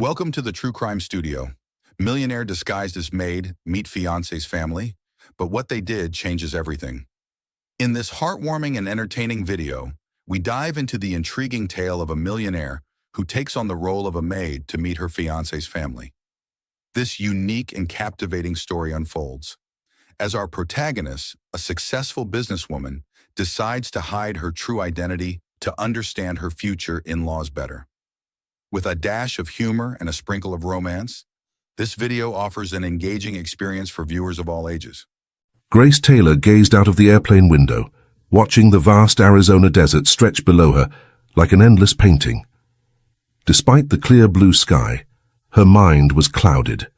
Welcome to the True Crime Studio. Millionaire disguised as Maid, meet Fiancé's family, but what they did changes everything. In this heartwarming and entertaining video, we dive into the intriguing tale of a millionaire who takes on the role of a maid to meet her fiancé's family. This unique and captivating story unfolds as our protagonist, a successful businesswoman, decides to hide her true identity to understand her future in-laws better. With a dash of humor and a sprinkle of romance, this video offers an engaging experience for viewers of all ages. Grace Taylor gazed out of the airplane window, watching the vast Arizona desert stretch below her like an endless painting. Despite the clear blue sky, her mind was clouded.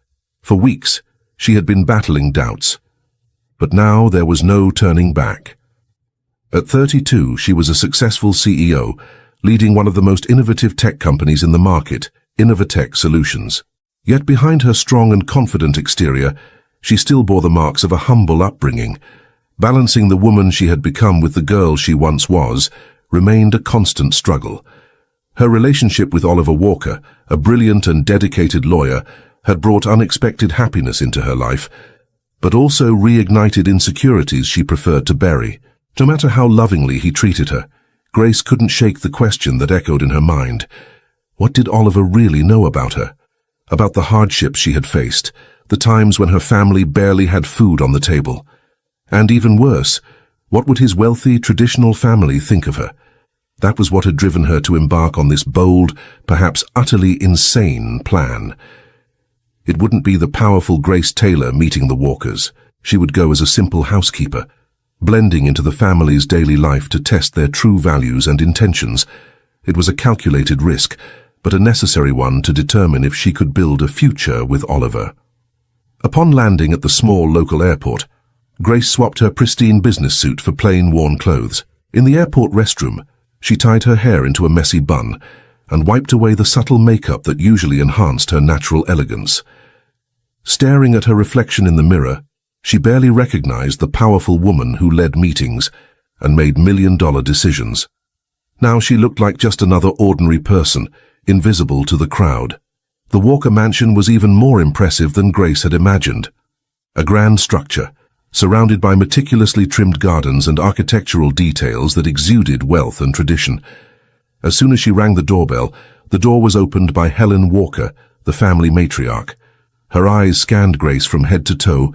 For weeks, she had been battling doubts. But now there was no turning back. At 32, she was a successful CEO, leading one of the most innovative tech companies in the market, Innovatech Solutions. Yet behind her strong and confident exterior, she still bore the marks of a humble upbringing. Balancing the woman she had become with the girl she once was remained a constant struggle. Her relationship with Oliver Walker, a brilliant and dedicated lawyer, had brought unexpected happiness into her life, but also reignited insecurities she preferred to bury. No matter how lovingly he treated her, Grace couldn't shake the question that echoed in her mind. What did Oliver really know about her? About the hardships she had faced, the times when her family barely had food on the table. And even worse, what would his wealthy, traditional family think of her? That was what had driven her to embark on this bold, perhaps utterly insane plan. It wouldn't be the powerful Grace Taylor meeting the Walkers. She would go as a simple housekeeper, blending into the family's daily life to test their true values and intentions. It was a calculated risk, but a necessary one to determine if she could build a future with Oliver. Upon landing at the small local airport, Grace swapped her pristine business suit for plain, worn clothes. In the airport restroom, she tied her hair into a messy bun and wiped away the subtle makeup that usually enhanced her natural elegance. Staring at her reflection in the mirror, she barely recognized the powerful woman who led meetings and made million-dollar decisions. Now she looked like just another ordinary person, invisible to the crowd. The Walker mansion was even more impressive than Grace had imagined. A grand structure, surrounded by meticulously trimmed gardens and architectural details that exuded wealth and tradition. As soon as she rang the doorbell, the door was opened by Helen Walker, the family matriarch. Her eyes scanned Grace from head to toe,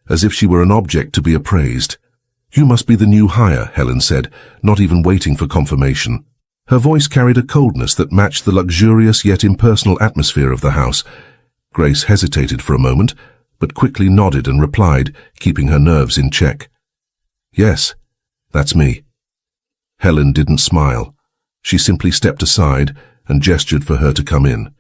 as if she were an object to be appraised. "You must be the new hire," Helen said, not even waiting for confirmation. Her voice carried a coldness that matched the luxurious yet impersonal atmosphere of the house. Grace hesitated for a moment, but quickly nodded and replied, keeping her nerves in check. "Yes, that's me." Helen didn't smile. She simply stepped aside and gestured for her to come in.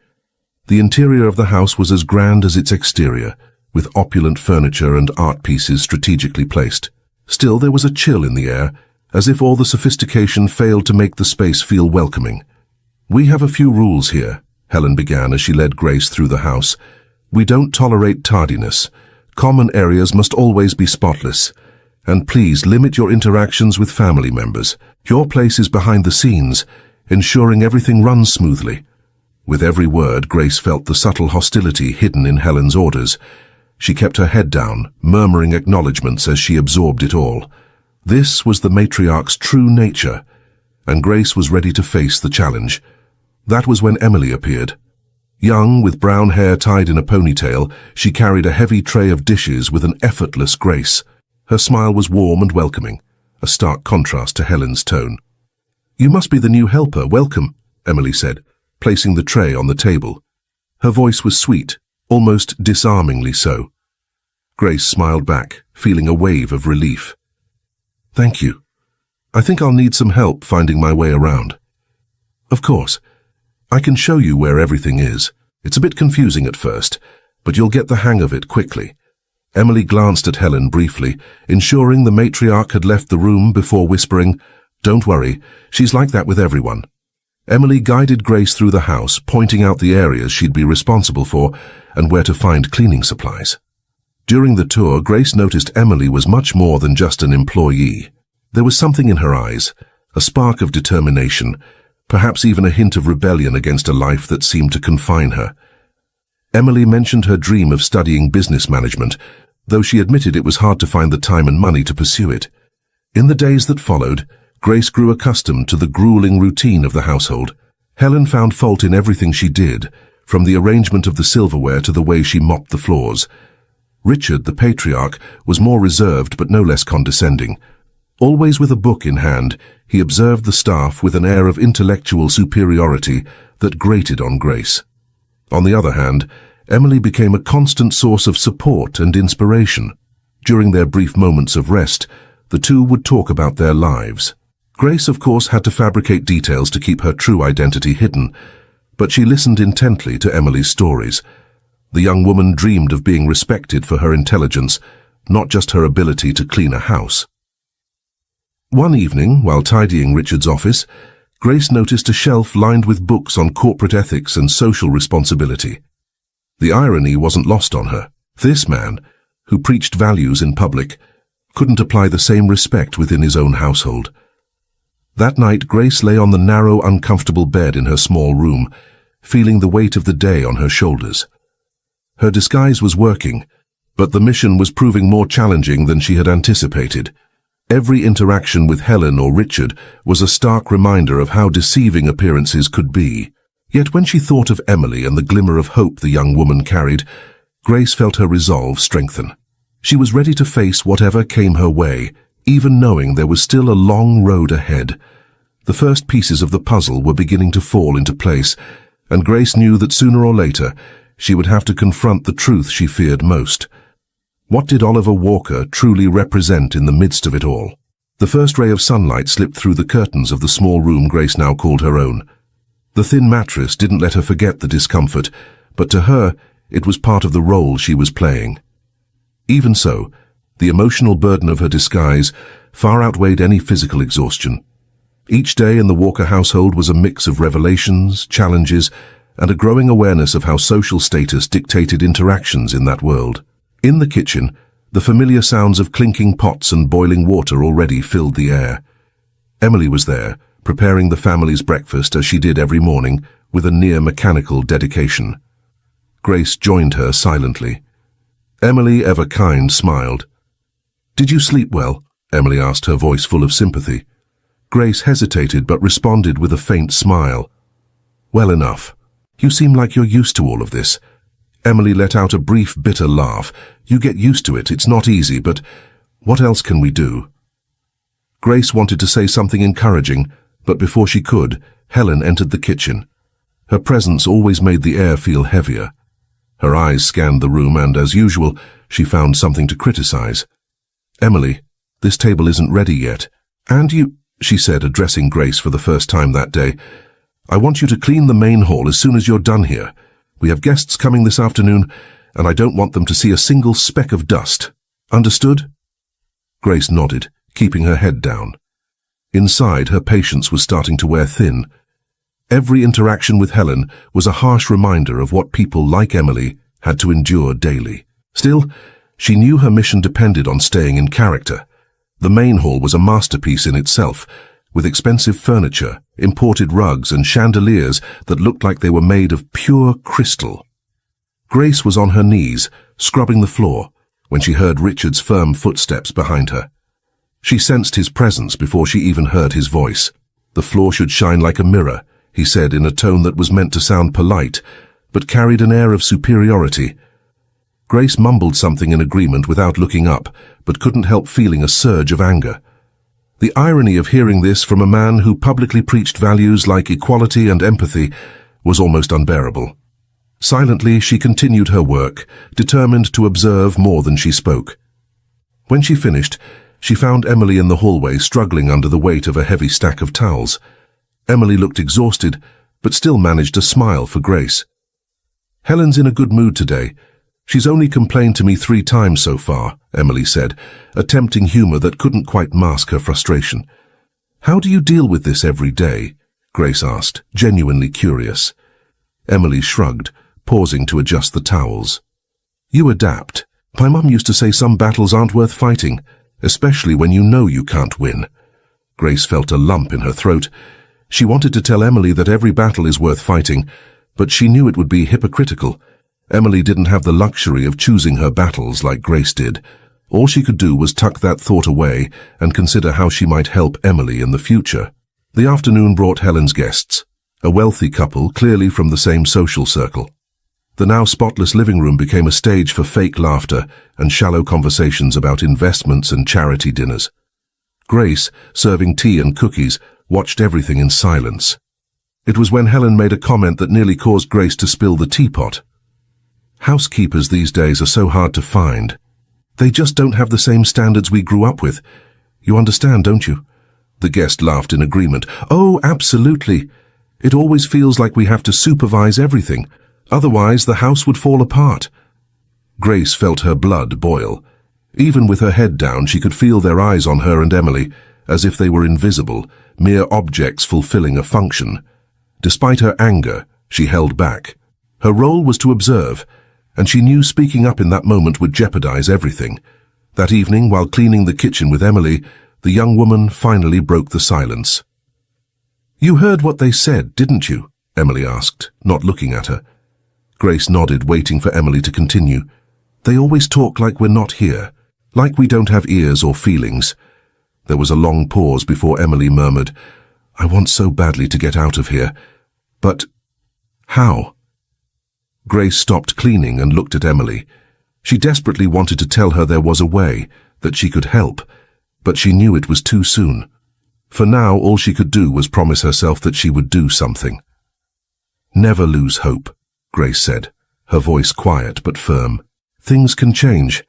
The interior of the house was as grand as its exterior, with opulent furniture and art pieces strategically placed. Still, there was a chill in the air, as if all the sophistication failed to make the space feel welcoming. "We have a few rules here," Helen began as she led Grace through the house. "We don't tolerate tardiness. Common areas must always be spotless. And please limit your interactions with family members. Your place is behind the scenes, ensuring everything runs smoothly." With every word, Grace felt the subtle hostility hidden in Helen's orders. She kept her head down, murmuring acknowledgments as she absorbed it all. This was the matriarch's true nature, and Grace was ready to face the challenge. That was when Emily appeared. Young, with brown hair tied in a ponytail, she carried a heavy tray of dishes with an effortless grace. Her smile was warm and welcoming, a stark contrast to Helen's tone. "You must be the new helper. Welcome," Emily said, placing the tray on the table. Her voice was sweet, almost disarmingly so. Grace smiled back, feeling a wave of relief. "Thank you. I think I'll need some help finding my way around." "Of course. I can show you where everything is. It's a bit confusing at first, but you'll get the hang of it quickly." Emily glanced at Helen briefly, ensuring the matriarch had left the room before whispering, "Don't worry, she's like that with everyone." Emily guided Grace through the house, pointing out the areas she'd be responsible for and where to find cleaning supplies. During the tour, Grace noticed Emily was much more than just an employee. There was something in her eyes, a spark of determination, perhaps even a hint of rebellion against a life that seemed to confine her. Emily mentioned her dream of studying business management, though she admitted it was hard to find the time and money to pursue it. In the days that followed, Grace grew accustomed to the grueling routine of the household. Helen found fault in everything she did, from the arrangement of the silverware to the way she mopped the floors. Richard, the patriarch, was more reserved but no less condescending. Always with a book in hand, he observed the staff with an air of intellectual superiority that grated on Grace. On the other hand, Emily became a constant source of support and inspiration. During their brief moments of rest, the two would talk about their lives. Grace, of course, had to fabricate details to keep her true identity hidden, but she listened intently to Emily's stories. The young woman dreamed of being respected for her intelligence, not just her ability to clean a house. One evening, while tidying Richard's office, Grace noticed a shelf lined with books on corporate ethics and social responsibility. The irony wasn't lost on her. This man, who preached values in public, couldn't apply the same respect within his own household. That night, Grace lay on the narrow, uncomfortable bed in her small room, feeling the weight of the day on her shoulders. Her disguise was working, but the mission was proving more challenging than she had anticipated. Every interaction with Helen or Richard was a stark reminder of how deceiving appearances could be. Yet when she thought of Emily and the glimmer of hope the young woman carried, Grace felt her resolve strengthen. She was ready to face whatever came her way, even knowing there was still a long road ahead. The first pieces of the puzzle were beginning to fall into place, and Grace knew that sooner or later she would have to confront the truth she feared most. What did Oliver Walker truly represent in the midst of it all? The first ray of sunlight slipped through the curtains of the small room Grace now called her own. The thin mattress didn't let her forget the discomfort, but to her it was part of the role she was playing. Even so, the emotional burden of her disguise far outweighed any physical exhaustion. Each day in the Walker household was a mix of revelations, challenges, and a growing awareness of how social status dictated interactions in that world. In the kitchen, the familiar sounds of clinking pots and boiling water already filled the air. Emily was there, preparing the family's breakfast as she did every morning, with a near-mechanical dedication. Grace joined her silently. Emily, ever kind, smiled. "Did you sleep well?" Emily asked, her voice full of sympathy. Grace hesitated but responded with a faint smile. "Well enough. You seem like you're used to all of this." Emily let out a brief, bitter laugh. "You get used to it. It's not easy, but what else can we do?" Grace wanted to say something encouraging, but before she could, Helen entered the kitchen. Her presence always made the air feel heavier. Her eyes scanned the room and, as usual, she found something to criticize. "Emily, this table isn't ready yet. And you," she said, addressing Grace for the first time that day, "I want you to clean the main hall as soon as you're done here. We have guests coming this afternoon, and I don't want them to see a single speck of dust. Understood?" Grace nodded, keeping her head down. Inside, her patience was starting to wear thin. Every interaction with Helen was a harsh reminder of what people like Emily had to endure daily. Still, she knew her mission depended on staying in character. The main hall was a masterpiece in itself, with expensive furniture, imported rugs, and chandeliers that looked like they were made of pure crystal. Grace was on her knees, scrubbing the floor, when she heard Richard's firm footsteps behind her. She sensed his presence before she even heard his voice. "The floor should shine like a mirror," he said in a tone that was meant to sound polite, but carried an air of superiority. Grace mumbled something in agreement without looking up, but couldn't help feeling a surge of anger. The irony of hearing this from a man who publicly preached values like equality and empathy was almost unbearable. Silently, she continued her work, determined to observe more than she spoke. When she finished, she found Emily in the hallway struggling under the weight of a heavy stack of towels. Emily looked exhausted, but still managed a smile for Grace. "Helen's in a good mood today. She's only complained to me 3 times so far," Emily said, attempting humor that couldn't quite mask her frustration. "How do you deal with this every day?" Grace asked, genuinely curious. Emily shrugged, pausing to adjust the towels. "You adapt. My mum used to say some battles aren't worth fighting, especially when you know you can't win." Grace felt a lump in her throat. She wanted to tell Emily that every battle is worth fighting, but she knew it would be hypocritical, Emily didn't have the luxury of choosing her battles like Grace did. All she could do was tuck that thought away and consider how she might help Emily in the future. The afternoon brought Helen's guests, a wealthy couple clearly from the same social circle. The now spotless living room became a stage for fake laughter and shallow conversations about investments and charity dinners. Grace, serving tea and cookies, watched everything in silence. It was when Helen made a comment that nearly caused Grace to spill the teapot. Housekeepers these days are so hard to find. They just don't have the same standards we grew up with. You understand, don't you? The guest laughed in agreement. Oh, absolutely. It always feels like we have to supervise everything. Otherwise, the house would fall apart. Grace felt her blood boil. Even with her head down, she could feel their eyes on her and Emily, as if they were invisible, mere objects fulfilling a function. Despite her anger, she held back. Her role was to observe, and she knew speaking up in that moment would jeopardize everything. That evening, while cleaning the kitchen with Emily, the young woman finally broke the silence. "You heard what they said, didn't you?" Emily asked, not looking at her. Grace nodded, waiting for Emily to continue. "They always talk like we're not here, like we don't have ears or feelings." There was a long pause before Emily murmured, "I want so badly to get out of here. But how?" Grace stopped cleaning and looked at Emily. She desperately wanted to tell her there was a way, that she could help, but she knew it was too soon. For now, all she could do was promise herself that she would do something. "Never lose hope," Grace said, her voice quiet but firm. "Things can change."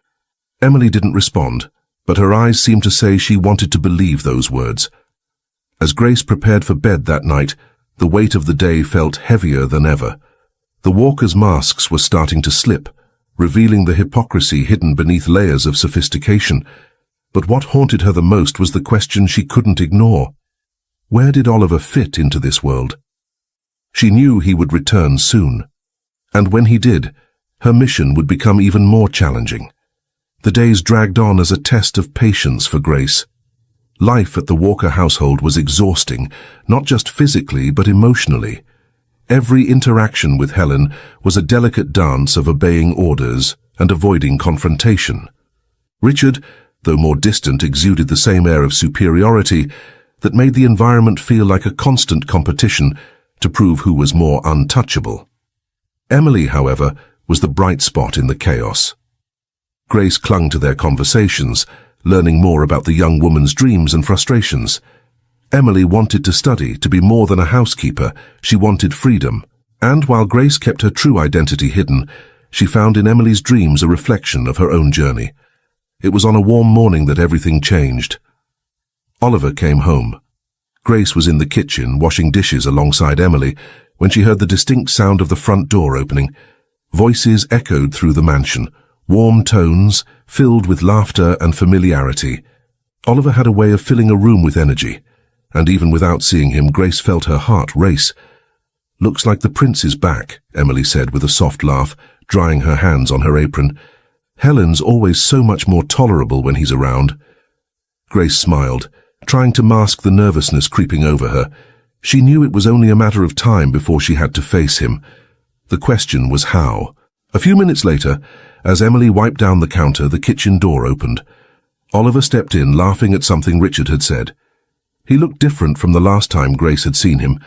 Emily didn't respond, but her eyes seemed to say she wanted to believe those words. As Grace prepared for bed that night, the weight of the day felt heavier than ever. The walkers' masks were starting to slip, revealing the hypocrisy hidden beneath layers of sophistication. But what haunted her the most was the question she couldn't ignore. Where did Oliver fit into this world? She knew he would return soon. And when he did, her mission would become even more challenging. The days dragged on as a test of patience for Grace. Life at the Walker household was exhausting, not just physically but emotionally. Every interaction with Helen was a delicate dance of obeying orders and avoiding confrontation. Richard, though more distant, exuded the same air of superiority that made the environment feel like a constant competition to prove who was more untouchable. Emily, however, was the bright spot in the chaos. Grace clung to their conversations, learning more about the young woman's dreams and frustrations. Emily wanted to study, to be more than a housekeeper. She wanted freedom. And while Grace kept her true identity hidden, she found in Emily's dreams a reflection of her own journey. It was on a warm morning that everything changed. Oliver came home. Grace was in the kitchen, washing dishes alongside Emily, when she heard the distinct sound of the front door opening. Voices echoed through the mansion, warm tones, filled with laughter and familiarity. Oliver had a way of filling a room with energy, and even without seeing him, Grace felt her heart race. "Looks like the prince is back," Emily said with a soft laugh, drying her hands on her apron. "Helen's always so much more tolerable when he's around." Grace smiled, trying to mask the nervousness creeping over her. She knew it was only a matter of time before she had to face him. The question was how. A few minutes later, as Emily wiped down the counter, the kitchen door opened. Oliver stepped in, laughing at something Richard had said. He looked different from the last time Grace had seen him,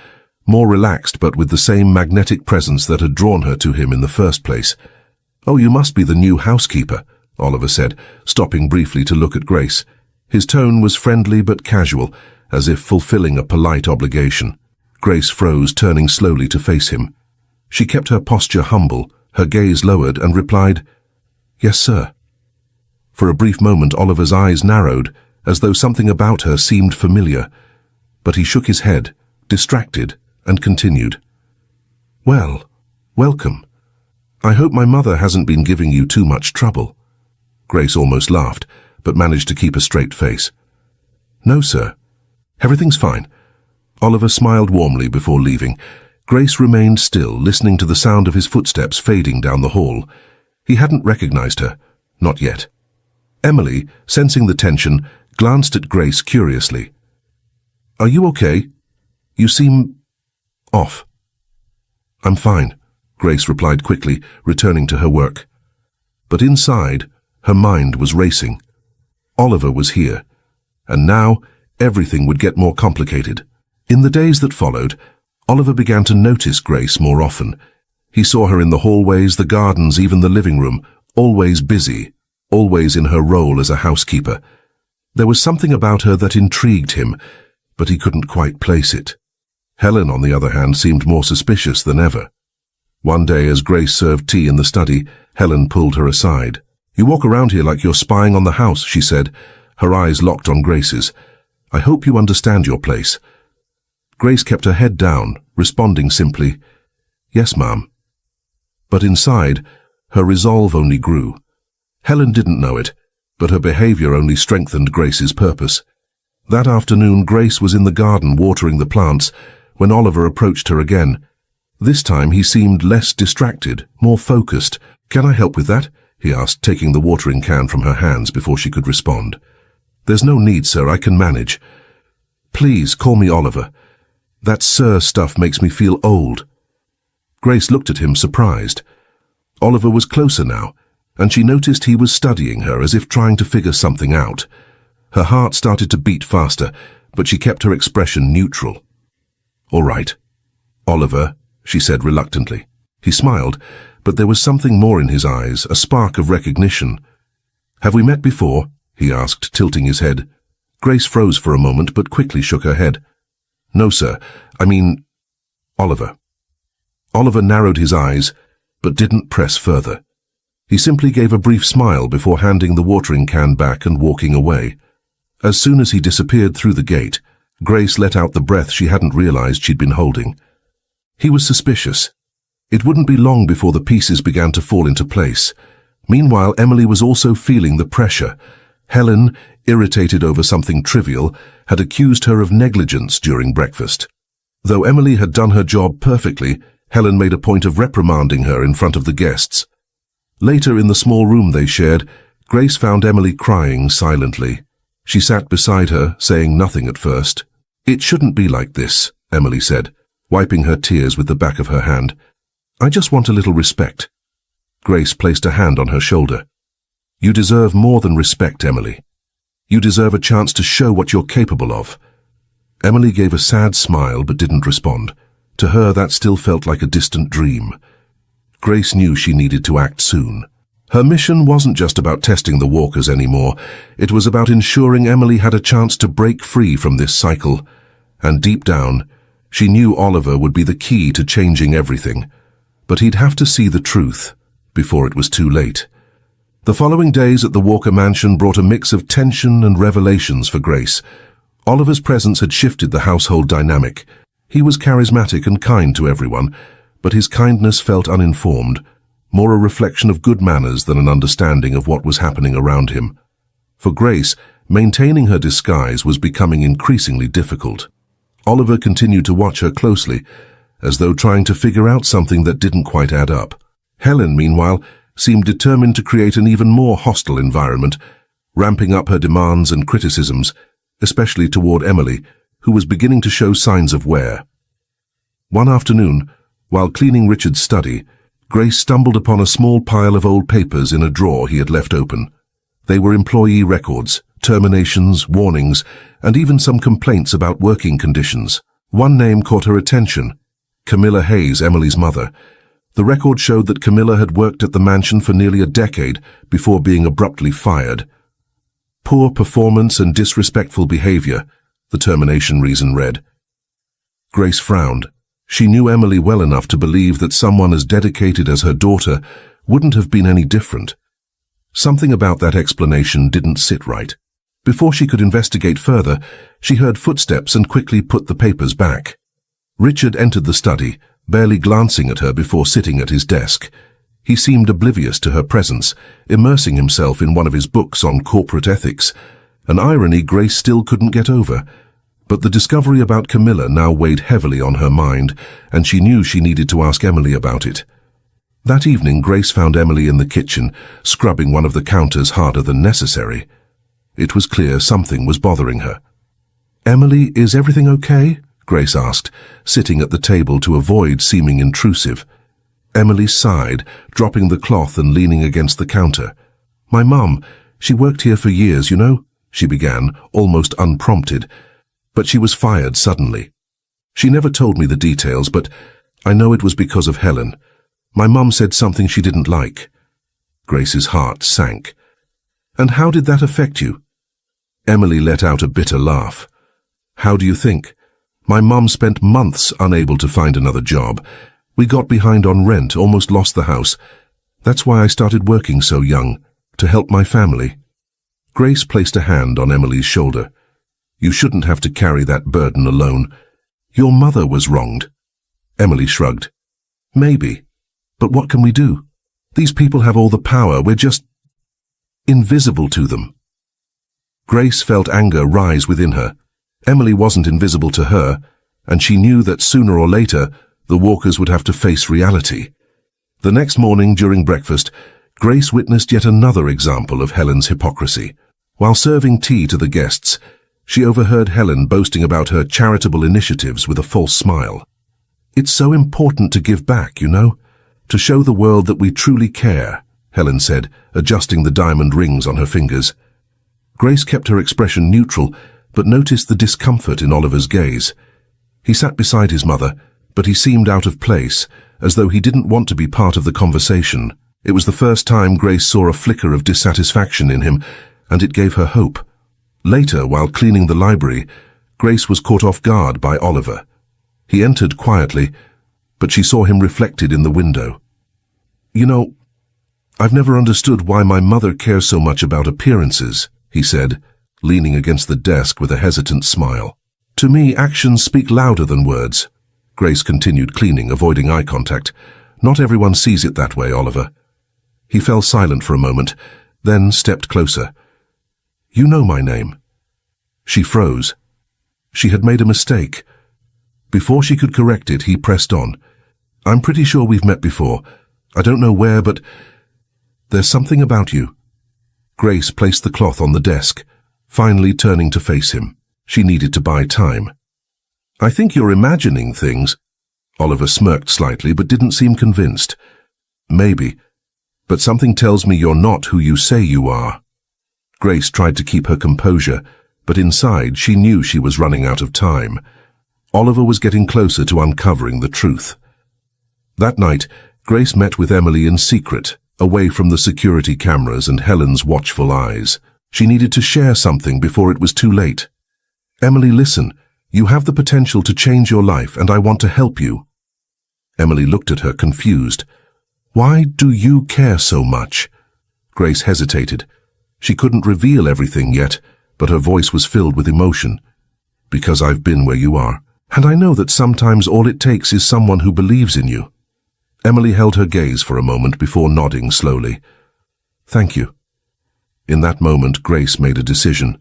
more relaxed but with the same magnetic presence that had drawn her to him in the first place. "Oh, you must be the new housekeeper," Oliver said, stopping briefly to look at Grace. His tone was friendly but casual, as if fulfilling a polite obligation. Grace froze, turning slowly to face him. She kept her posture humble, her gaze lowered, and replied, "Yes, sir." For a brief moment Oliver's eyes narrowed, as though something about her seemed familiar, but he shook his head, distracted, and continued. "Well, welcome. I hope my mother hasn't been giving you too much trouble." Grace almost laughed, but managed to keep a straight face. "No, sir. Everything's fine." Oliver smiled warmly before leaving. Grace remained still, listening to the sound of his footsteps fading down the hall. He hadn't recognized her. Not yet. Emily, sensing the tension, glanced at Grace curiously. "Are you okay? You seem off." "I'm fine," Grace replied quickly, returning to her work. But inside, her mind was racing. Oliver was here, and now everything would get more complicated. In the days that followed, Oliver began to notice Grace more often. He saw her in the hallways, the gardens, even the living room, always busy, always in her role as a housekeeper. There was something about her that intrigued him, but he couldn't quite place it. Helen, on the other hand, seemed more suspicious than ever. One day, as Grace served tea in the study, Helen pulled her aside. "You walk around here like you're spying on the house," she said, her eyes locked on Grace's. "I hope you understand your place." Grace kept her head down, responding simply, "Yes, ma'am." But inside, her resolve only grew. Helen didn't know it, but her behavior only strengthened Grace's purpose. That afternoon, Grace was in the garden watering the plants when Oliver approached her again. This time he seemed less distracted, more focused. "Can I help with that?" he asked, taking the watering can from her hands before she could respond. "There's no need, sir. I can manage." "Please, call me Oliver. That sir stuff makes me feel old." Grace looked at him, surprised. Oliver was closer now, and she noticed he was studying her as if trying to figure something out. Her heart started to beat faster, but she kept her expression neutral. "All right, Oliver," she said reluctantly. He smiled, but there was something more in his eyes, a spark of recognition. "Have we met before?" he asked, tilting his head. Grace froze for a moment, but quickly shook her head. "No, sir. I mean, Oliver." Oliver narrowed his eyes, but didn't press further. He simply gave a brief smile before handing the watering can back and walking away. As soon as he disappeared through the gate, Grace let out the breath she hadn't realized she'd been holding. He was suspicious. It wouldn't be long before the pieces began to fall into place. Meanwhile, Emily was also feeling the pressure. Helen, irritated over something trivial, had accused her of negligence during breakfast. Though Emily had done her job perfectly, Helen made a point of reprimanding her in front of the guests. Later, in the small room they shared, Grace found Emily crying silently. She sat beside her, saying nothing at first. "It shouldn't be like this," Emily said, wiping her tears with the back of her hand. "I just want a little respect." Grace placed a hand on her shoulder. "You deserve more than respect, Emily. You deserve a chance to show what you're capable of." Emily gave a sad smile but didn't respond. To her, that still felt like a distant dream. Grace knew she needed to act soon. Her mission wasn't just about testing the walkers anymore. It was about ensuring Emily had a chance to break free from this cycle. And deep down, she knew Oliver would be the key to changing everything. But he'd have to see the truth before it was too late. The following days at the Walker mansion brought a mix of tension and revelations for Grace. Oliver's presence had shifted the household dynamic. He was charismatic and kind to everyone, but his kindness felt uninformed, more a reflection of good manners than an understanding of what was happening around him. For Grace, maintaining her disguise was becoming increasingly difficult. Oliver continued to watch her closely, as though trying to figure out something that didn't quite add up. Helen, meanwhile, seemed determined to create an even more hostile environment, ramping up her demands and criticisms, especially toward Emily, who was beginning to show signs of wear. One afternoon, while cleaning Richard's study, Grace stumbled upon a small pile of old papers in a drawer he had left open. They were employee records, terminations, warnings, and even some complaints about working conditions. One name caught her attention: Camilla Hayes, Emily's mother. The record showed that Camilla had worked at the mansion for nearly a decade before being abruptly fired. Poor performance and disrespectful behavior, the termination reason read. Grace frowned. She knew Emily well enough to believe that someone as dedicated as her daughter wouldn't have been any different. Something about that explanation didn't sit right. Before she could investigate further, she heard footsteps and quickly put the papers back. Richard entered the study, barely glancing at her before sitting at his desk. He seemed oblivious to her presence, immersing himself in one of his books on corporate ethics, an irony Grace still couldn't get over. But the discovery about Camilla now weighed heavily on her mind, and she knew she needed to ask Emily about it. That evening, Grace found Emily in the kitchen, scrubbing one of the counters harder than necessary. It was clear something was bothering her. "Emily, is everything okay?" Grace asked, sitting at the table to avoid seeming intrusive. Emily sighed, dropping the cloth and leaning against the counter. "My mum, she worked here for years, you know," she began, almost unprompted, but she was fired suddenly. "She never told me the details, but I know it was because of Helen. My mum said something she didn't like." Grace's heart sank. "And how did that affect you?" Emily let out a bitter laugh. "How do you think? My mum spent months unable to find another job. We got behind on rent, almost lost the house. That's why I started working so young, to help my family." Grace placed a hand on Emily's shoulder. "You shouldn't have to carry that burden alone. Your mother was wronged." Emily shrugged. "Maybe. But what can we do? These people have all the power. We're just invisible to them." Grace felt anger rise within her. Emily wasn't invisible to her, and she knew that sooner or later the Walkers would have to face reality. The next morning during breakfast, Grace witnessed yet another example of Helen's hypocrisy. While serving tea to the guests, she overheard Helen boasting about her charitable initiatives with a false smile. "It's so important to give back, you know, to show the world that we truly care," Helen said, adjusting the diamond rings on her fingers. Grace kept her expression neutral, but noticed the discomfort in Oliver's gaze. He sat beside his mother, but he seemed out of place, as though he didn't want to be part of the conversation. It was the first time Grace saw a flicker of dissatisfaction in him, and it gave her hope. Later, while cleaning the library, Grace was caught off guard by Oliver. He entered quietly, but she saw him reflected in the window. "You know, I've never understood why my mother cares so much about appearances," he said, leaning against the desk with a hesitant smile. "To me, actions speak louder than words." Grace continued cleaning, avoiding eye contact. "Not everyone sees it that way, Oliver." He fell silent for a moment, then stepped closer. "You know my name." She froze. She had made a mistake. Before she could correct it, he pressed on. "I'm pretty sure we've met before. I don't know where, but there's something about you." Grace placed the cloth on the desk, finally turning to face him. She needed to buy time. "I think you're imagining things." Oliver smirked slightly, but didn't seem convinced. "Maybe, but something tells me you're not who you say you are." Grace tried to keep her composure, but inside she knew she was running out of time. Oliver was getting closer to uncovering the truth. That night, Grace met with Emily in secret, away from the security cameras and Helen's watchful eyes. She needed to share something before it was too late. "Emily, listen. You have the potential to change your life, and I want to help you." Emily looked at her, confused. "Why do you care so much?" Grace hesitated. She couldn't reveal everything yet, but her voice was filled with emotion. "Because I've been where you are, and I know that sometimes all it takes is someone who believes in you." Emily held her gaze for a moment before nodding slowly. "Thank you." In that moment, Grace made a decision.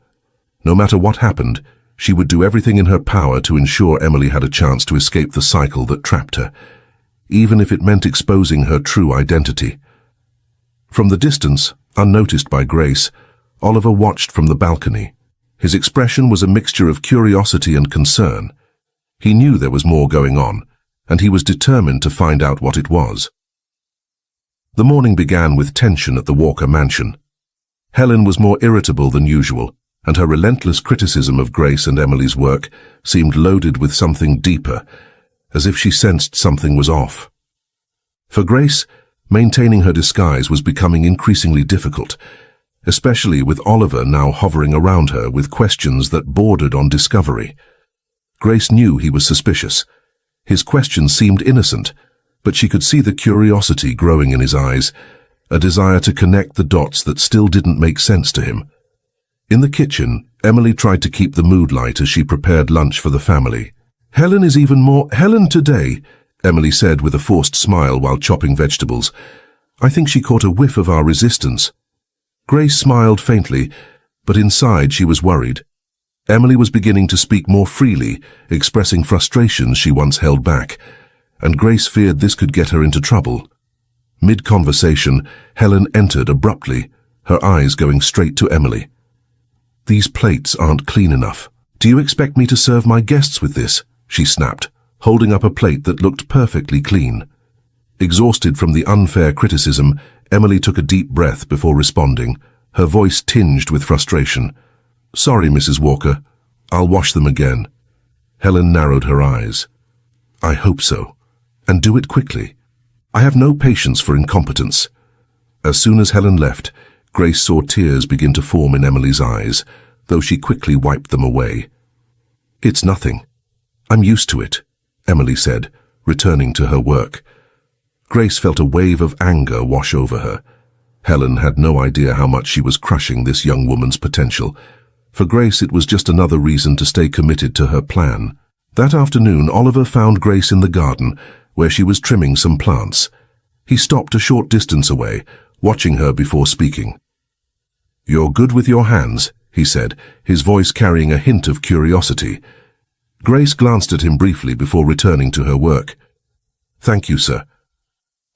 No matter what happened, she would do everything in her power to ensure Emily had a chance to escape the cycle that trapped her, even if it meant exposing her true identity. From the distance, unnoticed by Grace, Oliver watched from the balcony. His expression was a mixture of curiosity and concern. He knew there was more going on, and he was determined to find out what it was. The morning began with tension at the Walker mansion. Helen was more irritable than usual, and her relentless criticism of Grace and Emily's work seemed loaded with something deeper, as if she sensed something was off. For Grace, maintaining her disguise was becoming increasingly difficult, especially with Oliver now hovering around her with questions that bordered on discovery. Grace knew he was suspicious. His questions seemed innocent, but she could see the curiosity growing in his eyes, a desire to connect the dots that still didn't make sense to him. In the kitchen, Emily tried to keep the mood light as she prepared lunch for the family. "Helen is even more Helen today," Emily said with a forced smile while chopping vegetables. "I think she caught a whiff of our resistance." Grace smiled faintly, but inside she was worried. Emily was beginning to speak more freely, expressing frustrations she once held back, and Grace feared this could get her into trouble. Mid-conversation, Helen entered abruptly, her eyes going straight to Emily. "These plates aren't clean enough. Do you expect me to serve my guests with this?" she snapped, holding up a plate that looked perfectly clean. Exhausted from the unfair criticism, Emily took a deep breath before responding, her voice tinged with frustration. "Sorry, Mrs. Walker. I'll wash them again." Helen narrowed her eyes. "I hope so. And do it quickly. I have no patience for incompetence." As soon as Helen left, Grace saw tears begin to form in Emily's eyes, though she quickly wiped them away. "It's nothing. I'm used to it," Emily said, returning to her work. Grace felt a wave of anger wash over her. Helen had no idea how much she was crushing this young woman's potential. For Grace, it was just another reason to stay committed to her plan. That afternoon, Oliver found Grace in the garden, where she was trimming some plants. He stopped a short distance away, watching her before speaking. "You're good with your hands," he said, his voice carrying a hint of curiosity. Grace glanced at him briefly before returning to her work. "Thank you, sir."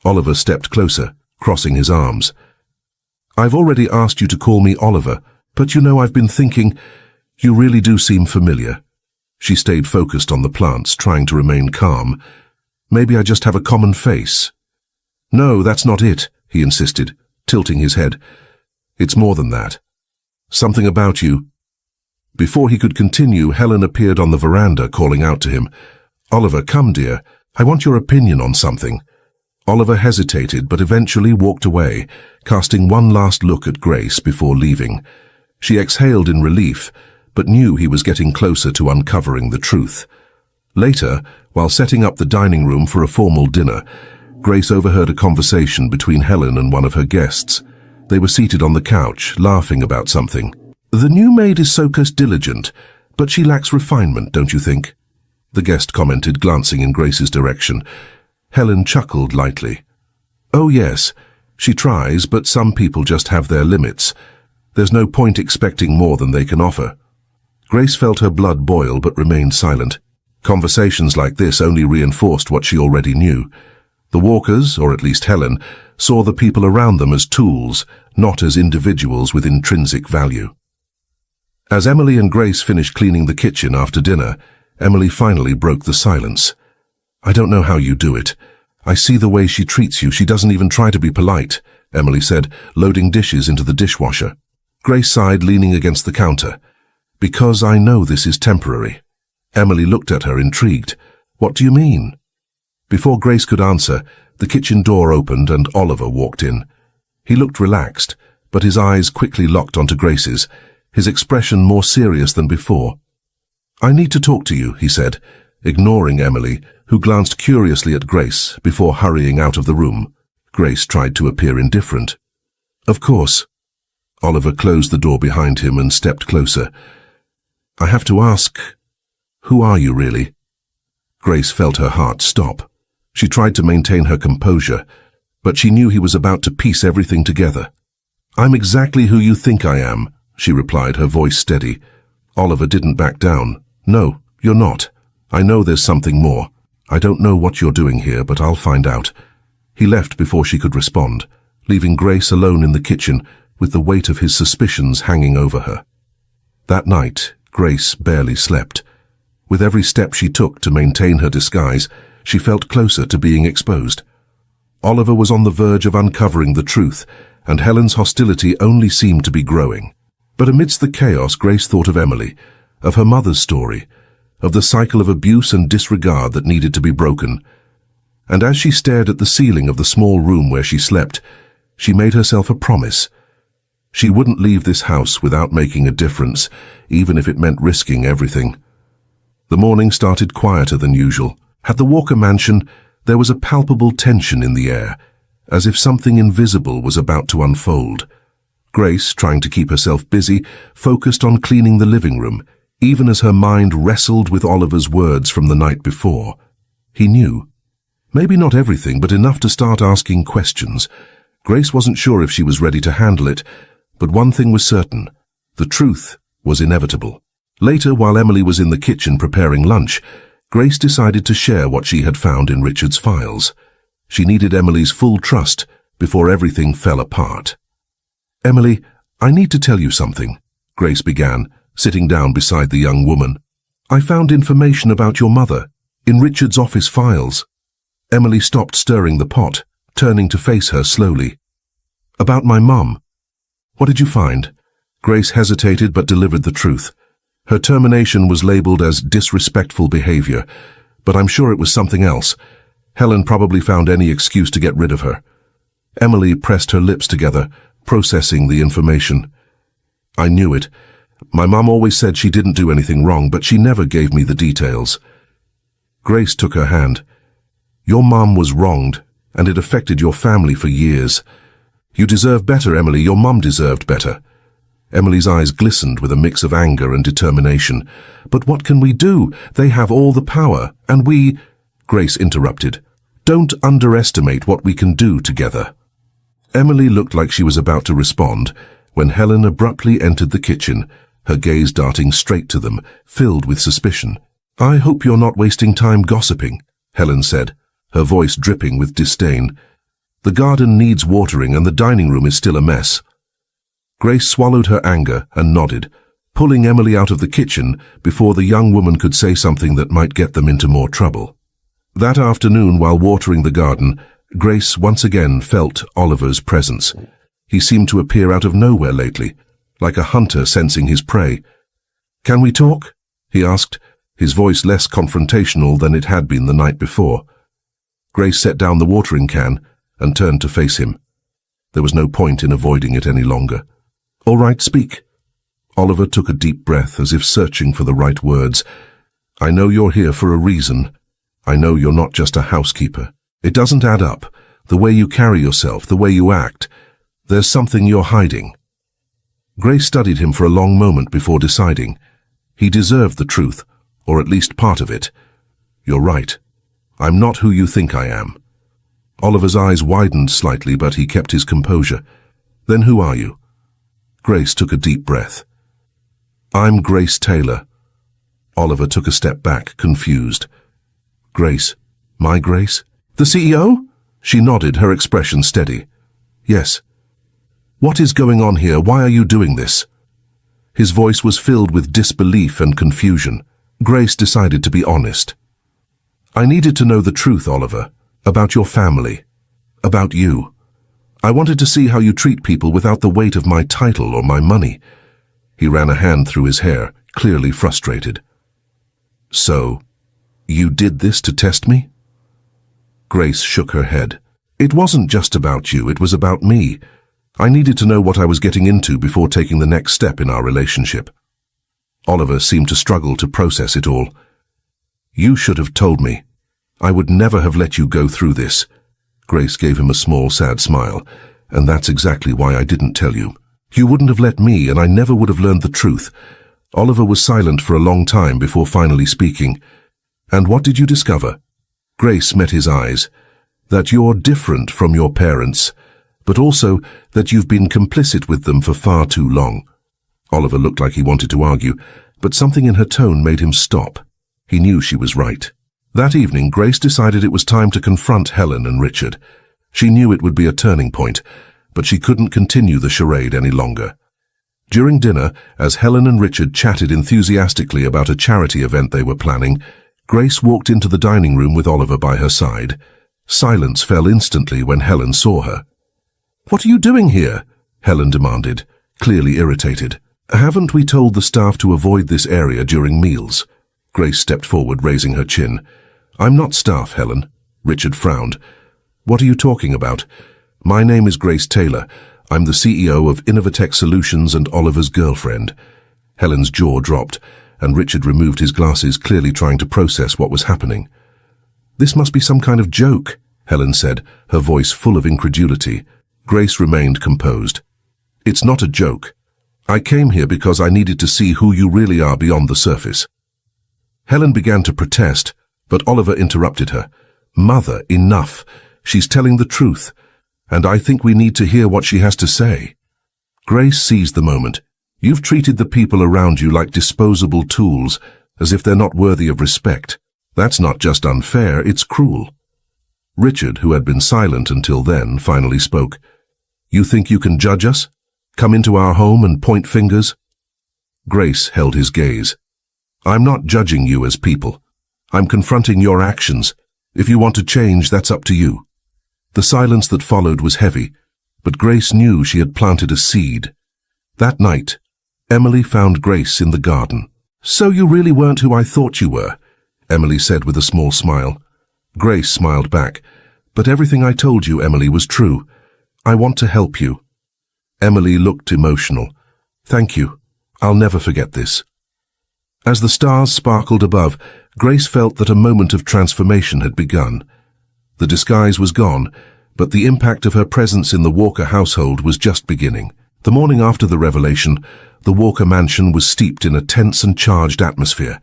Oliver stepped closer, crossing his arms. "I've already asked you to call me Oliver, but you know, I've been thinking, you really do seem familiar." She stayed focused on the plants, trying to remain calm. "Maybe I just have a common face." "No, that's not it," he insisted, tilting his head. "It's more than that. Something about you." Before he could continue, Helen appeared on the veranda, calling out to him. "Oliver, come, dear. I want your opinion on something." Oliver hesitated, but eventually walked away, casting one last look at Grace before leaving. She exhaled in relief, but knew he was getting closer to uncovering the truth. Later, while setting up the dining room for a formal dinner, Grace overheard a conversation between Helen and one of her guests. They were seated on the couch, laughing about something. "The new maid is so diligent, but she lacks refinement, don't you think?" the guest commented, glancing in Grace's direction. Helen chuckled lightly. "Oh yes, she tries, but some people just have their limits. There's no point expecting more than they can offer." Grace felt her blood boil but remained silent. Conversations like this only reinforced what she already knew. The Walkers, or at least Helen, saw the people around them as tools, not as individuals with intrinsic value. As Emily and Grace finished cleaning the kitchen after dinner, Emily finally broke the silence. "I don't know how you do it. I see the way she treats you. She doesn't even try to be polite," Emily said, loading dishes into the dishwasher. Grace sighed, leaning against the counter. "Because I know this is temporary." Emily looked at her, intrigued. "What do you mean?" Before Grace could answer, the kitchen door opened and Oliver walked in. He looked relaxed, but his eyes quickly locked onto Grace's, his expression more serious than before. "I need to talk to you," he said, ignoring Emily, who glanced curiously at Grace before hurrying out of the room. Grace tried to appear indifferent. "Of course." Oliver closed the door behind him and stepped closer. "I have to ask, who are you really?" Grace felt her heart stop. She tried to maintain her composure, but she knew he was about to piece everything together. "I'm exactly who you think I am," she replied, her voice steady. Oliver didn't back down. "No, you're not. I know there's something more. I don't know what you're doing here, but I'll find out." He left before she could respond, leaving Grace alone in the kitchen with the weight of his suspicions hanging over her. That night, Grace barely slept. With every step she took to maintain her disguise, she felt closer to being exposed. Oliver was on the verge of uncovering the truth, and Helen's hostility only seemed to be growing. But amidst the chaos, Grace thought of Emily, of her mother's story, of the cycle of abuse and disregard that needed to be broken. And as she stared at the ceiling of the small room where she slept, she made herself a promise. She wouldn't leave this house without making a difference, even if it meant risking everything. The morning started quieter than usual. At the Walker mansion, there was a palpable tension in the air, as if something invisible was about to unfold. Grace, trying to keep herself busy, focused on cleaning the living room, even as her mind wrestled with Oliver's words from the night before. He knew. Maybe not everything, but enough to start asking questions. Grace wasn't sure if she was ready to handle it, but one thing was certain. The truth was inevitable. Later, while Emily was in the kitchen preparing lunch, Grace decided to share what she had found in Richard's files. She needed Emily's full trust before everything fell apart. "Emily, I need to tell you something," Grace began, sitting down beside the young woman. "I found information about your mother in Richard's office files." Emily stopped stirring the pot, turning to face her slowly. About my mum. What did you find? Grace hesitated but delivered the truth. Her termination was labeled as disrespectful behavior, but I'm sure it was something else. Helen probably found any excuse to get rid of her. Emily pressed her lips together, processing the information. I knew it. My mum always said she didn't do anything wrong, but she never gave me the details. Grace took her hand. Your mum was wronged, and it affected your family for years. You deserve better, Emily. Your mum deserved better. Emily's eyes glistened with a mix of anger and determination. But what can we do? They have all the power, and we— Grace interrupted. Don't underestimate what we can do together. Emily looked like she was about to respond when Helen abruptly entered the kitchen, her gaze darting straight to them, filled with suspicion. I hope you're not wasting time gossiping, Helen said, her voice dripping with disdain. The garden needs watering and the dining room is still a mess. Grace swallowed her anger and nodded, pulling Emily out of the kitchen before the young woman could say something that might get them into more trouble. That afternoon, while watering the garden, Grace once again felt Oliver's presence. He seemed to appear out of nowhere lately, like a hunter sensing his prey. Can we talk? He asked, his voice less confrontational than it had been the night before. Grace set down the watering can and turned to face him. There was no point in avoiding it any longer. All right, speak. Oliver took a deep breath as if searching for the right words. I know you're here for a reason. I know you're not just a housekeeper. It doesn't add up. The way you carry yourself, the way you act. There's something you're hiding. Grace studied him for a long moment before deciding. He deserved the truth, or at least part of it. You're right. I'm not who you think I am. Oliver's eyes widened slightly, but he kept his composure. Then who are you? Grace took a deep breath. I'm Grace Taylor. Oliver took a step back, confused. Grace? My Grace? The CEO? She nodded, her expression steady. Yes. What is going on here? Why are you doing this? His voice was filled with disbelief and confusion. Grace decided to be honest. I needed to know the truth, Oliver, about your family, about you. I wanted to see how you treat people without the weight of my title or my money. He ran a hand through his hair, clearly frustrated. So, you did this to test me? Grace shook her head. It wasn't just about you, it was about me. I needed to know what I was getting into before taking the next step in our relationship. Oliver seemed to struggle to process it all. You should have told me. I would never have let you go through this. Grace gave him a small, sad smile. And that's exactly why I didn't tell you. You wouldn't have let me, and I never would have learned the truth. Oliver was silent for a long time before finally speaking. And what did you discover? Grace met his eyes. That you're different from your parents, but also that you've been complicit with them for far too long. Oliver looked like he wanted to argue, but something in her tone made him stop. He knew she was right. That evening, Grace decided it was time to confront Helen and Richard. She knew it would be a turning point, but she couldn't continue the charade any longer. During dinner, as Helen and Richard chatted enthusiastically about a charity event they were planning, Grace walked into the dining room with Oliver by her side. Silence fell instantly when Helen saw her. What are you doing here? Helen demanded, clearly irritated. Haven't we told the staff to avoid this area during meals? Grace stepped forward, raising her chin. I'm not staff, Helen. Richard frowned. What are you talking about? My name is Grace Taylor. I'm the CEO of Innovatech Solutions and Oliver's girlfriend. Helen's jaw dropped, and Richard removed his glasses, clearly trying to process what was happening. This must be some kind of joke, Helen said, her voice full of incredulity. Grace remained composed. It's not a joke. I came here because I needed to see who you really are beyond the surface. Helen began to protest, but Oliver interrupted her. Mother, enough. She's telling the truth, and I think we need to hear what she has to say. Grace seized the moment. You've treated the people around you like disposable tools, as if they're not worthy of respect. That's not just unfair, it's cruel. Richard, who had been silent until then, finally spoke. You think you can judge us? Come into our home and point fingers? Grace held his gaze. I'm not judging you as people. I'm confronting your actions, If you want to change, that's up to you." The silence that followed was heavy, but Grace knew she had planted a seed. That night, Emily found Grace in the garden. "So you really weren't who I thought you were," Emily said with a small smile. Grace smiled back. "But everything I told you, Emily, was true. I want to help you." Emily looked emotional. "Thank you. I'll never forget this." As the stars sparkled above, Grace felt that a moment of transformation had begun. The disguise was gone, but the impact of her presence in the Walker household was just beginning. The morning after the revelation, the Walker mansion was steeped in a tense and charged atmosphere.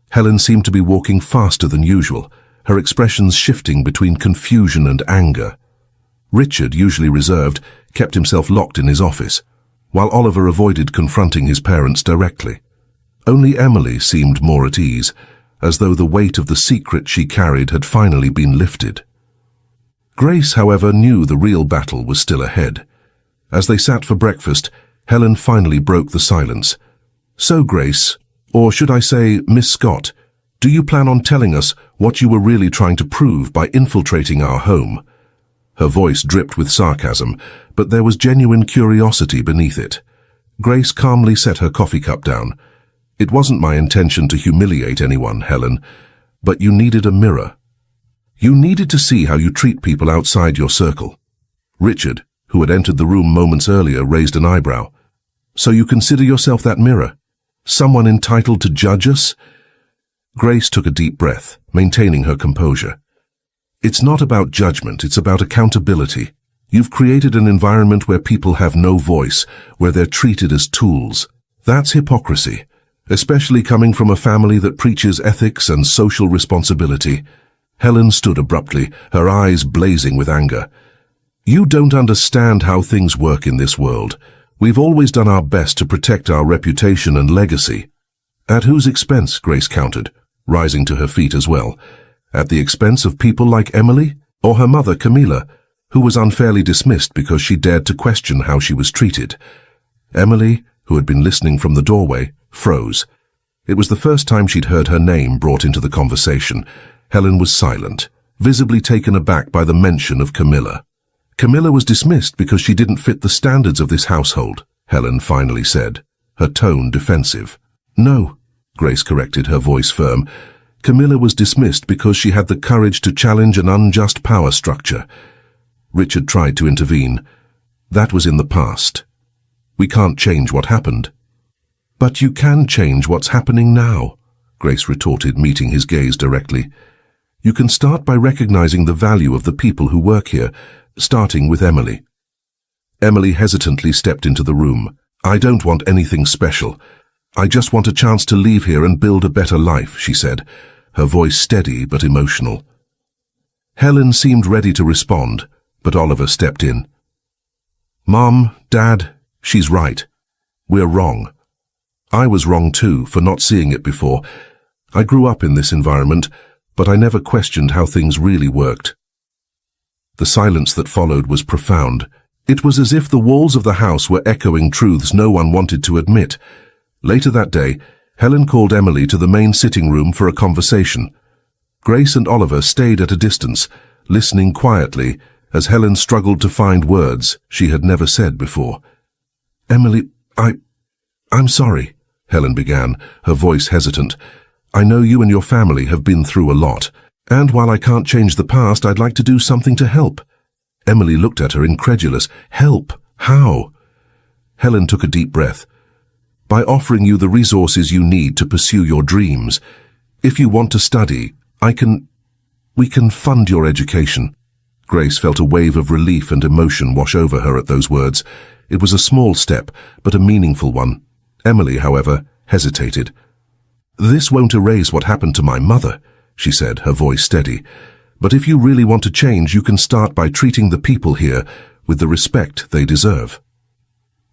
Helen seemed to be walking faster than usual, her expressions shifting between confusion and anger. Richard, usually reserved, kept himself locked in his office, while Oliver avoided confronting his parents directly. Only Emily seemed more at ease, as though the weight of the secret she carried had finally been lifted. Grace, however, knew the real battle was still ahead. As they sat for breakfast, Helen finally broke the silence. "So, Grace, or should I say Miss Scott, do you plan on telling us what you were really trying to prove by infiltrating our home?" Her voice dripped with sarcasm, but there was genuine curiosity beneath it. Grace calmly set her coffee cup down. "It wasn't my intention to humiliate anyone, Helen, but you needed a mirror. You needed to see how you treat people outside your circle." Richard, who had entered the room moments earlier, raised an eyebrow. "So you consider yourself that mirror? Someone entitled to judge us?" Grace took a deep breath, maintaining her composure. "It's not about judgment, it's about accountability. You've created an environment where people have no voice, where they're treated as tools. That's hypocrisy, especially coming from a family that preaches ethics and social responsibility." Helen stood abruptly, her eyes blazing with anger. "You don't understand how things work in this world. We've always done our best to protect our reputation and legacy." "At whose expense?" Grace countered, rising to her feet as well. "At the expense of people like Emily? Or her mother, Camilla, who was unfairly dismissed because she dared to question how she was treated?" Emily, who had been listening from the doorway, froze. It was the first time she'd heard her name brought into the conversation. Helen was silent, visibly taken aback by the mention of Camilla. "Camilla was dismissed because she didn't fit the standards of this household," Helen finally said, her tone defensive. "No," Grace corrected, her voice firm. "Camilla was dismissed because she had the courage to challenge an unjust power structure." Richard tried to intervene. "That was in the past. We can't change what happened." "But you can change what's happening now," Grace retorted, meeting his gaze directly. "You can start by recognizing the value of the people who work here, starting with Emily." Emily hesitantly stepped into the room. "I don't want anything special. I just want a chance to leave here and build a better life," she said, her voice steady but emotional. Helen seemed ready to respond, but Oliver stepped in. "Mom, Dad, she's right. We're wrong. I was wrong too, for not seeing it before. I grew up in this environment, but I never questioned how things really worked." The silence that followed was profound. It was as if the walls of the house were echoing truths no one wanted to admit. Later that day, Helen called Emily to the main sitting room for a conversation. Grace and Oliver stayed at a distance, listening quietly as Helen struggled to find words she had never said before. "Emily, I'm sorry," Helen began, her voice hesitant. "I know you and your family have been through a lot, and while I can't change the past, I'd like to do something to help." Emily looked at her, incredulous. "Help? How?" Helen took a deep breath. "By offering you the resources you need to pursue your dreams. If you want to study, we can fund your education." Grace felt a wave of relief and emotion wash over her at those words. It was a small step, but a meaningful one. Emily, however, hesitated. "This won't erase what happened to my mother," she said, her voice steady. "But if you really want to change, you can start by treating the people here with the respect they deserve."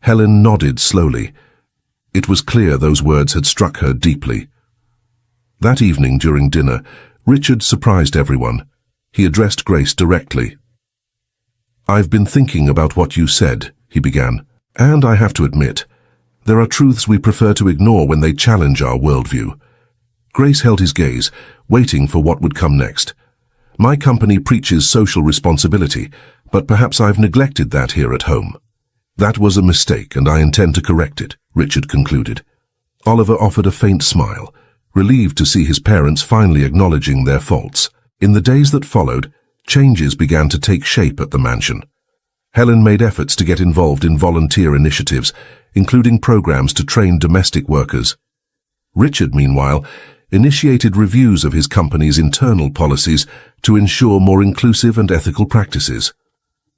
Helen nodded slowly. It was clear those words had struck her deeply. That evening during dinner, Richard surprised everyone. He addressed Grace directly. "I've been thinking about what you said," he began, "and I have to admit, there are truths we prefer to ignore when they challenge our worldview." Grace held his gaze, waiting for what would come next. My company preaches social responsibility, but perhaps I've neglected that here at home. That was a mistake, and I intend to correct it, Richard concluded. Oliver offered a faint smile, relieved to see his parents finally acknowledging their faults. In the days that followed, changes began to take shape at the mansion. Helen made efforts to get involved in volunteer initiatives, including programs to train domestic workers. Richard, meanwhile, initiated reviews of his company's internal policies to ensure more inclusive and ethical practices.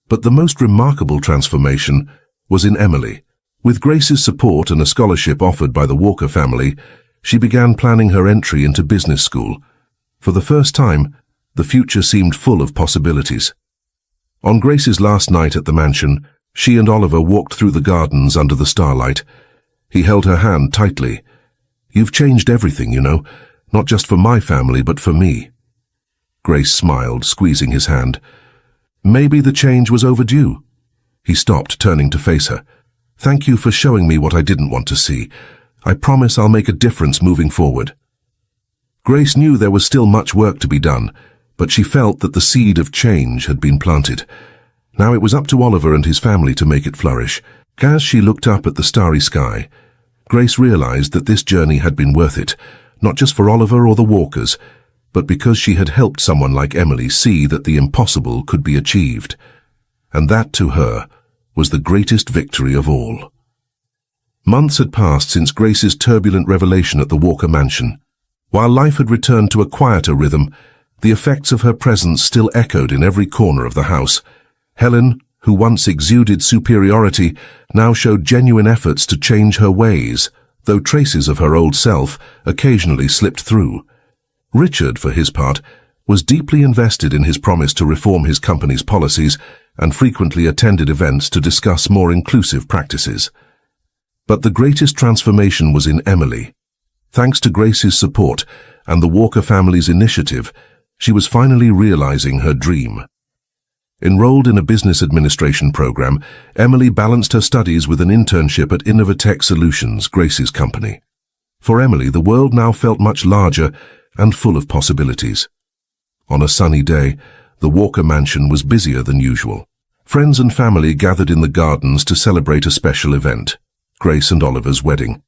But the most remarkable transformation was in Emily. With Grace's support and a scholarship offered by the Walker family, she began planning her entry into business school. For the first time, the future seemed full of possibilities. On Grace's last night at the mansion, she and Oliver walked through the gardens under the starlight. He held her hand tightly. "You've changed everything, you know, not just for my family, but for me." Grace smiled, squeezing his hand. "Maybe the change was overdue." He stopped, turning to face her. "Thank you for showing me what I didn't want to see. I promise I'll make a difference moving forward." Grace knew there was still much work to be done, but she felt that the seed of change had been planted. Now it was up to Oliver and his family to make it flourish. As she looked up at the starry sky, Grace realized that this journey had been worth it, not just for Oliver or the Walkers, but because she had helped someone like Emily see that the impossible could be achieved. And that, to her, was the greatest victory of all. Months had passed since Grace's turbulent revelation at the Walker mansion. While life had returned to a quieter rhythm, the effects of her presence still echoed in every corner of the house. Helen, who once exuded superiority, now showed genuine efforts to change her ways, though traces of her old self occasionally slipped through. Richard, for his part, was deeply invested in his promise to reform his company's policies and frequently attended events to discuss more inclusive practices. But the greatest transformation was in Emily. Thanks to Grace's support and the Walker family's initiative, she was finally realizing her dream. Enrolled in a business administration program, Emily balanced her studies with an internship at Innovatech Solutions, Grace's company. For Emily, the world now felt much larger and full of possibilities. On a sunny day, the Walker mansion was busier than usual. Friends and family gathered in the gardens to celebrate a special event, Grace and Oliver's wedding.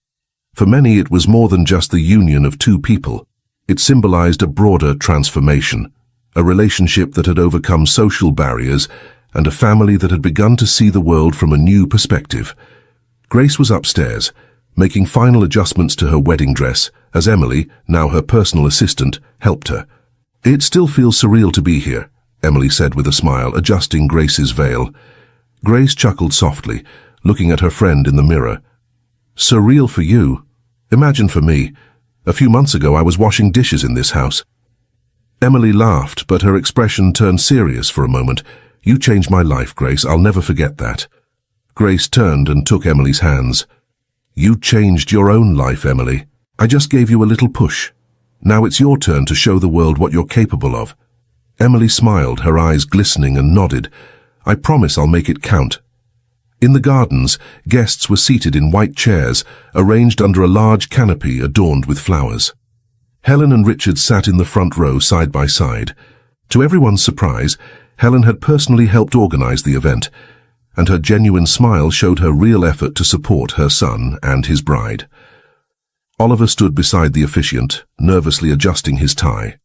For many, it was more than just the union of two people. It symbolized a broader transformation, a relationship that had overcome social barriers, and a family that had begun to see the world from a new perspective. Grace was upstairs, making final adjustments to her wedding dress, as Emily, now her personal assistant, helped her. "It still feels surreal to be here," Emily said with a smile, adjusting Grace's veil. Grace chuckled softly, looking at her friend in the mirror. "Surreal for you? Imagine for me. A few months ago I was washing dishes in this house." Emily laughed, but her expression turned serious for a moment. "You changed my life, Grace. I'll never forget that." Grace turned and took Emily's hands. "You changed your own life, Emily. I just gave you a little push. Now it's your turn to show the world what you're capable of." Emily smiled, her eyes glistening, and nodded. "I promise I'll make it count." In the gardens, guests were seated in white chairs, arranged under a large canopy adorned with flowers. Helen and Richard sat in the front row side by side. To everyone's surprise, Helen had personally helped organize the event, and her genuine smile showed her real effort to support her son and his bride. Oliver stood beside the officiant, nervously adjusting his tie.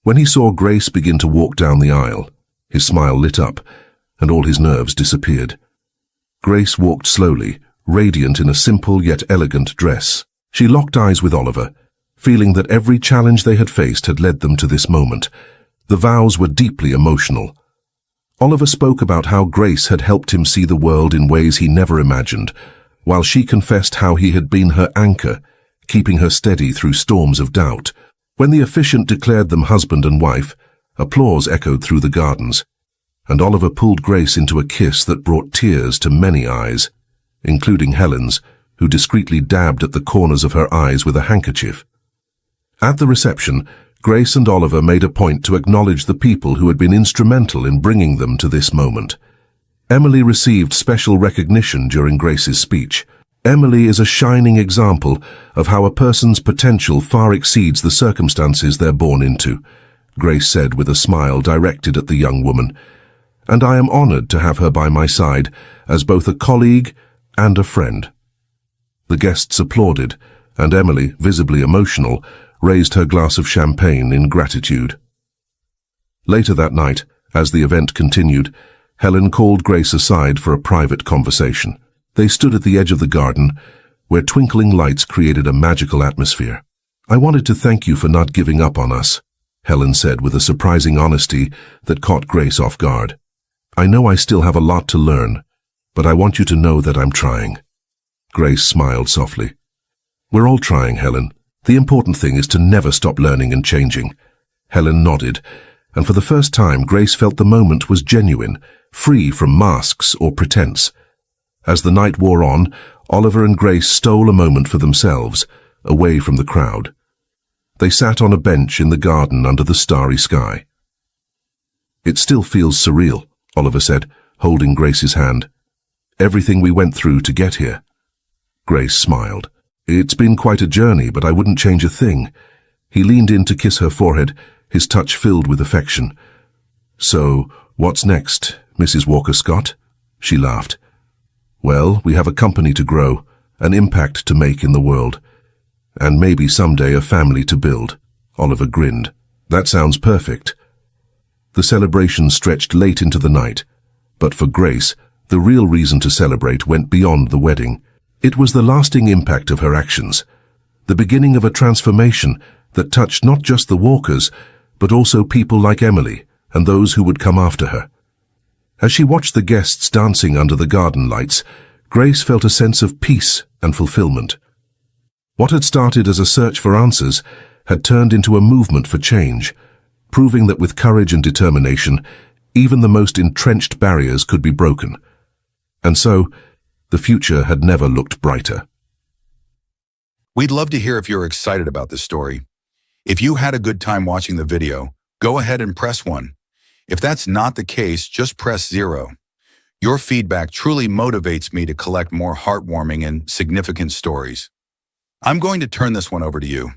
When he saw Grace begin to walk down the aisle, his smile lit up, and all his nerves disappeared. Grace walked slowly, radiant in a simple yet elegant dress. She locked eyes with Oliver, feeling that every challenge they had faced had led them to this moment. The vows were deeply emotional. Oliver spoke about how Grace had helped him see the world in ways he never imagined, while she confessed how he had been her anchor, keeping her steady through storms of doubt. When the officiant declared them husband and wife, applause echoed through the gardens, and Oliver pulled Grace into a kiss that brought tears to many eyes, including Helen's, who discreetly dabbed at the corners of her eyes with a handkerchief. At the reception, Grace and Oliver made a point to acknowledge the people who had been instrumental in bringing them to this moment. Emily received special recognition during Grace's speech. Emily is a shining example of how a person's potential far exceeds the circumstances they're born into. Grace said with a smile directed at the young woman, "and I am honored to have her by my side as both a colleague and a friend." The guests applauded, and Emily, visibly emotional, raised her glass of champagne in gratitude. Later that night, as the event continued, Helen called Grace aside for a private conversation. They stood at the edge of the garden, where twinkling lights created a magical atmosphere. "I wanted to thank you for not giving up on us," Helen said with a surprising honesty that caught Grace off guard. "I know I still have a lot to learn, but I want you to know that I'm trying." Grace smiled softly. "We're all trying, Helen. The important thing is to never stop learning and changing." Helen nodded, and for the first time Grace felt the moment was genuine, free from masks or pretense. As the night wore on, Oliver and Grace stole a moment for themselves, away from the crowd. They sat on a bench in the garden under the starry sky. "It still feels surreal," Oliver said, holding Grace's hand. "Everything we went through to get here." Grace smiled. "It's been quite a journey, but I wouldn't change a thing." He leaned in to kiss her forehead, his touch filled with affection. "So, what's next, Mrs. Walker-Scott?" She laughed. "Well, we have a company to grow, an impact to make in the world, and maybe someday a family to build." Oliver grinned. "That sounds perfect." The celebration stretched late into the night, but for Grace, the real reason to celebrate went beyond the wedding. It was the lasting impact of her actions, the beginning of a transformation that touched not just the Walkers, but also people like Emily and those who would come after her. As she watched the guests dancing under the garden lights, Grace felt a sense of peace and fulfillment. What had started as a search for answers had turned into a movement for change, proving that with courage and determination, even the most entrenched barriers could be broken. And so, the future had never looked brighter. We'd love to hear if you're excited about this story. If you had a good time watching the video, go ahead and press 1. If that's not the case, just press 0. Your feedback truly motivates me to collect more heartwarming and significant stories. I'm going to turn this one over to you.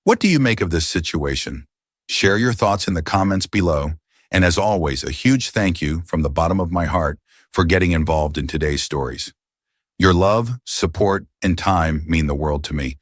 What do you make of this situation? Share your thoughts in the comments below, and as always, a huge thank you from the bottom of my heart for getting involved in today's stories. Your love, support, and time mean the world to me,